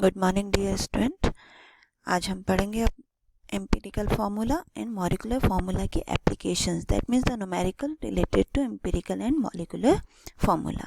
Good morning dear student. आज हम पढ़ेंगे अब empirical formula and molecular formula की applications, that means the numerical related to empirical and molecular formula.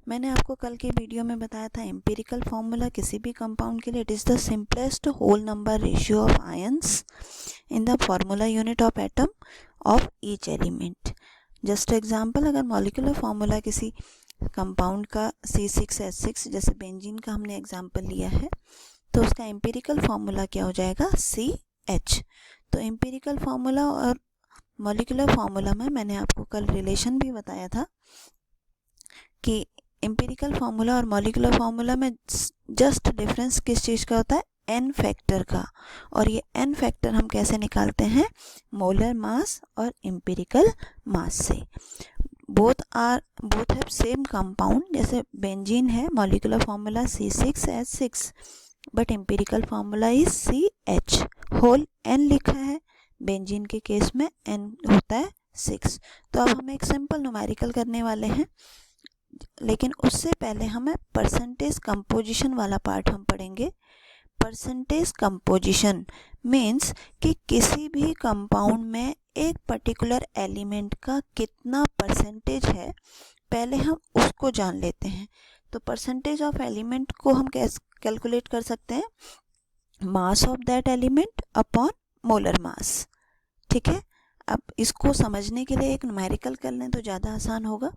मैंने आपको कल के वीडियो में बताया था एम्पिरिकल फार्मूला किसी भी कंपाउंड के लिए it is the simplest whole number ratio of ions in the formula unit of atom of each element. Just example, अगर मॉलिक्यूलर फार्मूला किसी कंपाउंड का C6H6 जैसे बेंजीन का हमने एग्जाम्पल लिया है तो उसका एम्पिरिकल फार्मूला क्या हो जाएगा, CH। तो एम्पिरिकल फार्मूला और मॉलिक्यूलर फार्मूला में मैंने आपको कल रिलेशन भी बताया था कि एम्पिरिकल फार्मूला और मॉलिक्यूलर फार्मूला में जस्ट डिफरेंस किस चीज़ का होता है, n फैक्टर का। और ये n फैक्टर हम कैसे निकालते हैं, मोलर मास और एम्पिरिकल मास से। बोथ हैव सेम कंपाउंड, जैसे बेंजीन है molecular formula C6H6 but empirical formula is CH। Whole n लिखा है, बेंजीन के केस में n होता है 6। तो अब हम एक सिंपल न्यूमेरिकल करने वाले हैं, लेकिन उससे पहले हमें परसेंटेज कंपोजिशन वाला पार्ट हम पढ़ेंगे। परसेंटेज कंपोजिशन मीन्स कि किसी भी कंपाउंड में एक पर्टिकुलर एलिमेंट का कितना परसेंटेज है, पहले हम उसको जान लेते हैं। तो परसेंटेज ऑफ एलिमेंट को हम कैसे कैलकुलेट कर सकते हैं, mass of that element upon molar मास। ठीक है, अब इसको समझने के लिए एक न्यूमेरिकल कर लें तो ज़्यादा आसान होगा।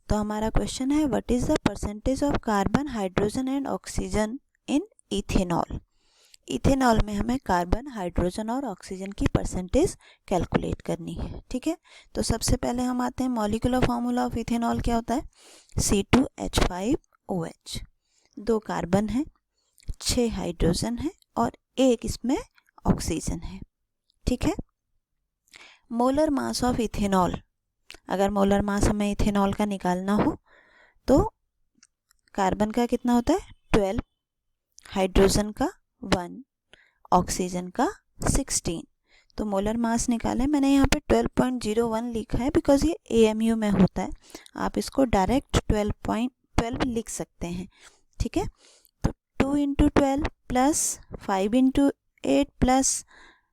तो हमारा क्वेश्चन है, what is the percentage of carbon, hydrogen and oxygen in ethanol. Ethanol में हमें कार्बन, हाइड्रोजन और ऑक्सीजन की परसेंटेज कैलकुलेट करनी है। ठीक है, तो सबसे पहले हम आते हैं मॉलिक्यूलर फार्मूला ऑफ इथेनॉल क्या होता है, C2H5OH। 2 कार्बन है, 6 हाइड्रोजन है और 1 इसमें ऑक्सीजन है। ठीक है, मोलर मास ऑफ इथेनॉल, अगर मोलर मास हमें इथेनॉल का निकालना हो तो कार्बन का कितना होता है 12, हाइड्रोजन का 1, ऑक्सीजन का 16। तो मोलर मास निकालें, मैंने यहाँ पे 12.01 लिखा है बिकॉज ये AMU में होता है, आप इसको डायरेक्ट 12 लिख सकते हैं। ठीक है, तो 2 × 12 प्लस 5 × 8 प्लस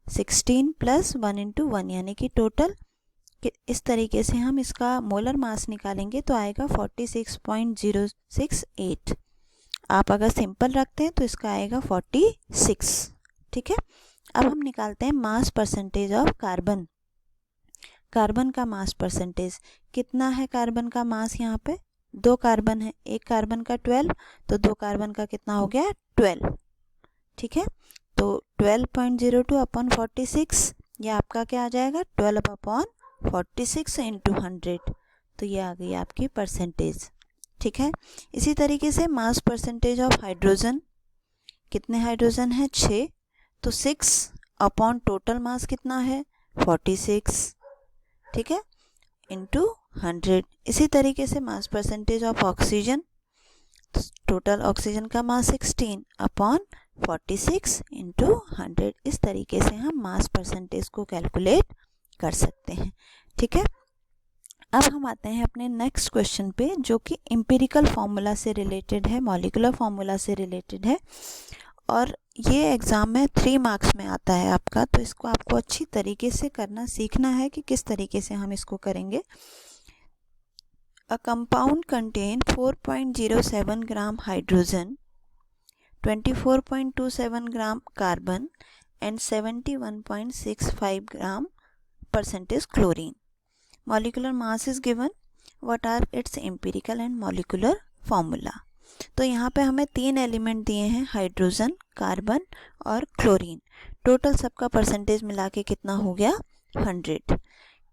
16 प्लस 1 × 1 यानी कि टोटल इस तरीके से हम इसका मोलर मास निकालेंगे तो आएगा 46.068। आप अगर सिंपल रखते हैं तो इसका आएगा 46। ठीक है, अब हम निकालते हैं mass percentage of carbon. Carbon का मास परसेंटेज कितना है, कार्बन का मास यहाँ पे 2 कार्बन है, एक कार्बन का 12 तो 2 कार्बन का कितना हो गया 12। ठीक है, तो 12.02 अपॉन 46, ये आपका क्या आ जाएगा 12 अपॉन 46 × 100, तो ये आ गई आपकी परसेंटेज। ठीक है, इसी तरीके से मास परसेंटेज ऑफ हाइड्रोजन, कितने हाइड्रोजन है 6, तो 6 अपॉन टोटल मास कितना है 46। ठीक है, इंटू 100। इसी तरीके से mass percentage of oxygen, total oxygen का मास 16 अपॉन 46 × 100। इस तरीके से हम मास परसेंटेज को कैलकुलेट कर सकते हैं। ठीक है, अब हम आते हैं अपने नेक्स्ट क्वेश्चन पे जो कि एम्पिरिकल फार्मूला से रिलेटेड है, मॉलिक्यूलर फार्मूला से रिलेटेड है और ये एग्ज़ाम में 3 मार्क्स में आता है आपका, तो इसको आपको अच्छी तरीके से करना सीखना है कि किस तरीके से हम इसको करेंगे। A compound contain 4.07 gram hydrogen, 24.27 gram carbon and 71.65 gram percentage chlorine. Molecular mass is given. What are its empirical and molecular formula? तो यहाँ पे हमें 3 एलिमेंट दिए हैं, हाइड्रोजन, कार्बन और क्लोरीन। टोटल सबका परसेंटेज मिला के कितना हो गया 100।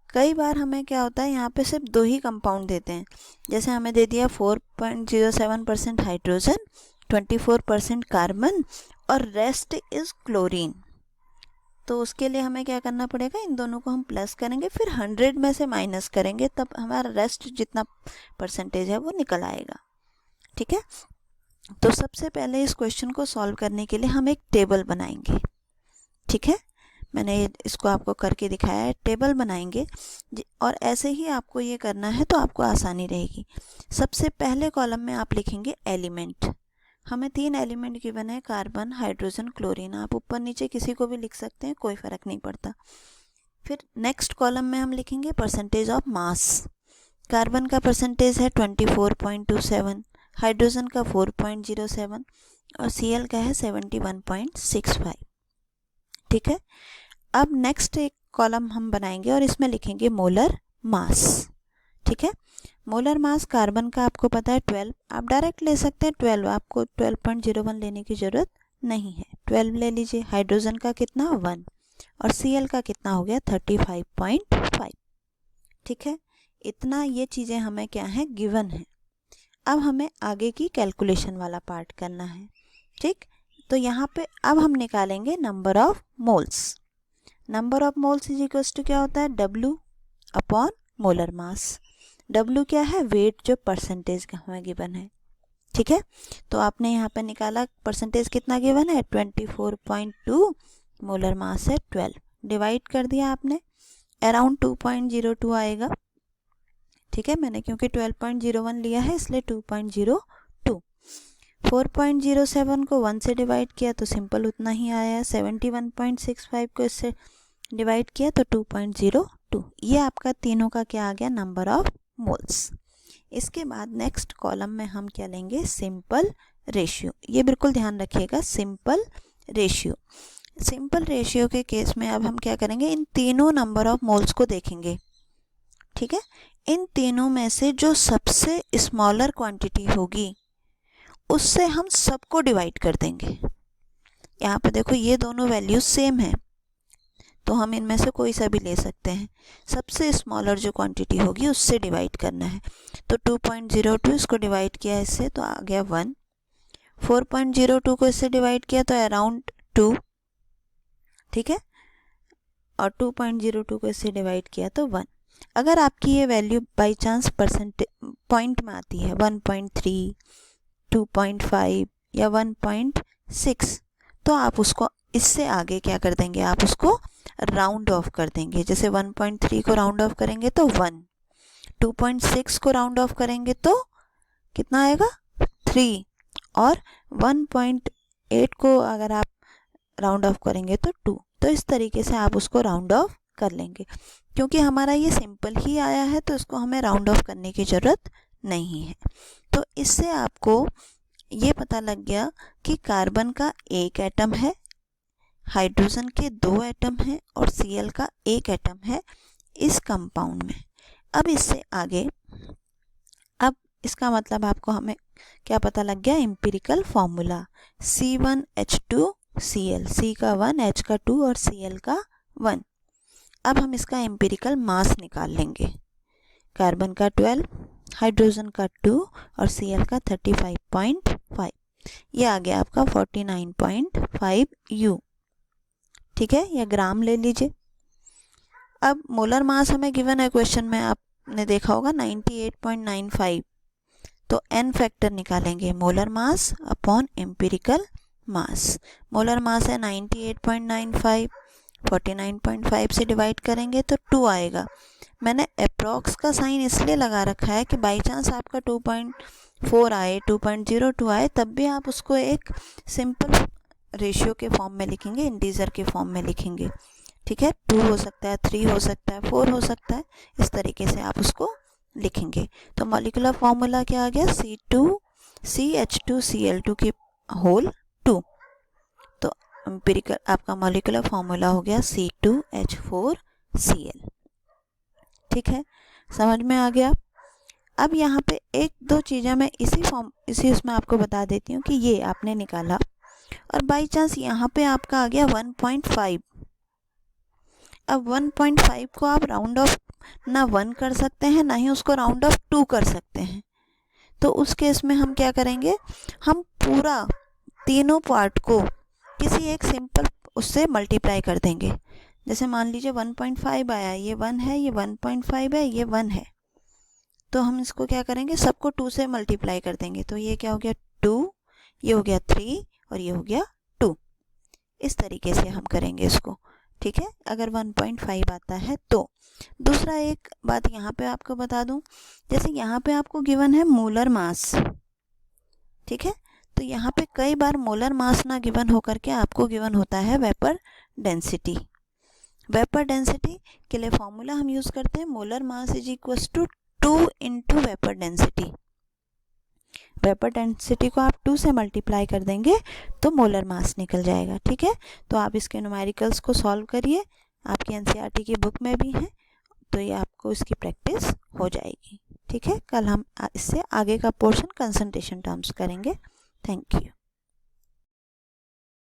कई बार हमें क्या होता है, यहाँ पे सिर्फ 2 ही कंपाउंड देते हैं, जैसे हमें दे दिया 4.07% हाइड्रोजन, 24% कार्बन और रेस्ट इज़ क्लोरीन। तो उसके लिए हमें क्या करना पड़ेगा, इन दोनों को हम प्लस करेंगे, फिर 100 में से माइनस करेंगे, तब हमारा रेस्ट जितना परसेंटेज है वो निकल आएगा। ठीक है, तो सबसे पहले इस क्वेश्चन को सॉल्व करने के लिए हम एक टेबल बनाएंगे। ठीक है, मैंने इसको आपको करके दिखाया है, टेबल बनाएंगे और ऐसे ही आपको ये करना है तो आपको आसानी रहेगी। सबसे पहले कॉलम में आप लिखेंगे एलिमेंट, हमें 3 एलिमेंट गिवन है, कार्बन, हाइड्रोजन, क्लोरीन। आप ऊपर नीचे किसी को भी लिख सकते हैं, कोई फ़र्क नहीं पड़ता। फिर नेक्स्ट कॉलम में हम लिखेंगे परसेंटेज ऑफ मास। कार्बन का परसेंटेज है 24.27, हाइड्रोजन का 4.07 और Cl का है 71.65। ठीक है, अब नेक्स्ट एक कॉलम हम बनाएंगे और इसमें लिखेंगे मोलर मास। ठीक है, मोलर मास कार्बन का आपको पता है 12, आप डायरेक्ट ले सकते हैं 12, आपको 12.01 लेने की ज़रूरत नहीं है, 12 ले लीजिए। हाइड्रोजन का कितना 1 और Cl का कितना हो गया 35.5। ठीक है, इतना ये चीज़ें हमें क्या है गिवन है। अब हमें आगे की कैलकुलेशन वाला पार्ट करना है। ठीक, तो यहाँ पे अब हम निकालेंगे number of moles. Number of moles is equals to क्या होता है W upon molar mass. W क्या है, वेट जो परसेंटेज का हमें गिवन है। ठीक है, तो आपने यहाँ पे निकाला परसेंटेज कितना गिवन है 24.2, मोलर मास है 12, डिवाइड कर दिया आपने, अराउंड 2.02 आएगा। ठीक है, मैंने क्योंकि 12.01 लिया है इसलिए 2.02। 4.07 को 1 से डिवाइड किया तो सिंपल उतना ही आया, 71.65 को इससे डिवाइड किया तो 2.02। ये आपका तीनों का क्या आ गया, नंबर ऑफ मोल्स। इसके बाद नेक्स्ट कॉलम में हम क्या लेंगे, सिंपल रेशियो। ये बिल्कुल ध्यान रखिएगा, सिंपल रेशियो। सिंपल रेशियो के केस में अब हम क्या करेंगे, इन तीनों नंबर ऑफ मोल्स को देखेंगे। ठीक है, इन तीनों में से जो सबसे स्मॉलर क्वांटिटी होगी उससे हम सबको डिवाइड कर देंगे। यहाँ पे देखो ये दोनों वैल्यूज सेम है तो हम इनमें से कोई सा भी ले सकते हैं। सबसे स्मॉलर जो क्वांटिटी होगी उससे डिवाइड करना है, तो 2.02 इसको डिवाइड किया इससे तो आ गया 1, 4.02 को इससे डिवाइड किया तो अराउंड 2। ठीक है, और 2.02 को इससे डिवाइड किया तो 1। अगर आपकी ये वैल्यू बाई चांस पॉइंट में आती है 1.3, 2.5 या 1.6 तो आप उसको इससे आगे क्या कर देंगे, आप उसको राउंड ऑफ कर देंगे। जैसे 1.3 को राउंड ऑफ करेंगे तो 1, 2.6 को राउंड ऑफ करेंगे तो कितना आएगा 3 और 1.8 को अगर आप राउंड ऑफ करेंगे तो 2। तो इस तरीके से आप उसको राउंड ऑफ कर लेंगे। क्योंकि हमारा ये सिंपल ही आया है तो इसको हमें राउंड ऑफ करने की ज़रूरत नहीं है। तो इससे आपको ये पता लग गया कि कार्बन का एक एटम है, हाइड्रोजन के 2 एटम हैं और Cl का 1 एटम है इस कंपाउंड में। अब इससे आगे, अब इसका मतलब आपको हमें क्या पता लग गया, एम्पिरिकल फॉर्मूला C1H2Cl, C का 1, H का 2 और Cl का 1। अब हम इसका एम्पिरिकल मास निकाल लेंगे। कार्बन का 12, हाइड्रोजन का 2 और Cl का 35.5, ये आ गया आपका 49.5 U। ठीक है, या ग्राम ले लीजिए। अब मोलर मास हमें गिवन है क्वेश्चन में, आपने देखा होगा 98.95, तो n फैक्टर निकालेंगे, मोलर मास अपॉन एम्पिरिकल मास। मोलर मास है 98.95, 49.5 से डिवाइड करेंगे तो 2 आएगा। मैंने अप्रॉक्स का साइन इसलिए लगा रखा है कि बाई चांस आपका 2.4 आए, 2.02 आए, तब भी आप उसको एक सिंपल रेशियो के फॉर्म में लिखेंगे, इंटीजर के फॉर्म में लिखेंगे। ठीक है, 2 हो सकता है, 3 हो सकता है, 4 हो सकता है, इस तरीके से आप उसको लिखेंगे। तो मॉलिक्यूलर फॉर्मूला क्या आ गया, CH2Cl2 की होल 2। तो एम्पिरिकल आपका मॉलिक्यूलर फॉर्मूला हो गया C2H4Cl। ठीक है, समझ में आ गया। अब यहाँ पे एक दो चीज़ें मैं इसी उसमें आपको बता देती हूँ कि ये आपने निकाला और बाई चांस यहाँ पे आपका आ गया 1.5। अब 1.5 को आप राउंड ऑफ ना 1 कर सकते हैं, ना ही उसको राउंड ऑफ 2 कर सकते हैं। तो उस केस में हम क्या करेंगे, हम पूरा तीनों पार्ट को किसी एक सिंपल उससे मल्टीप्लाई कर देंगे। जैसे मान लीजिए 1.5 आया, ये 1 है, ये 1.5 है, ये 1 है, तो हम इसको क्या करेंगे, सबको 2 से मल्टीप्लाई कर देंगे। तो ये क्या हो गया 2, ये हो गया 3 और ये हो गया 2। इस तरीके से हम करेंगे इसको। ठीक है, अगर 1.5 आता है तो। दूसरा एक बात यहाँ पे आपको बता दूं, जैसे यहाँ पे आपको गिवन है मोलर मास। ठीक है, तो यहाँ पे कई बार मोलर मास ना गिवन होकर के आपको गिवन होता है वेपर डेंसिटी। वेपर डेंसिटी के लिए फॉर्मूला हम यूज़ करते हैं molar mass is equals to 2 into vapour density. Vapour density को आप 2 से मल्टीप्लाई कर देंगे तो मोलर मास निकल जाएगा। ठीक है, तो आप इसके न्यूमेरिकल्स को सॉल्व करिए, आपकी एनसीईआरटी की बुक में भी है, तो ये आपको इसकी प्रैक्टिस हो जाएगी। ठीक है, कल हम इससे आगे का पोर्शन कंसंट्रेशन टर्म्स करेंगे। Thank you.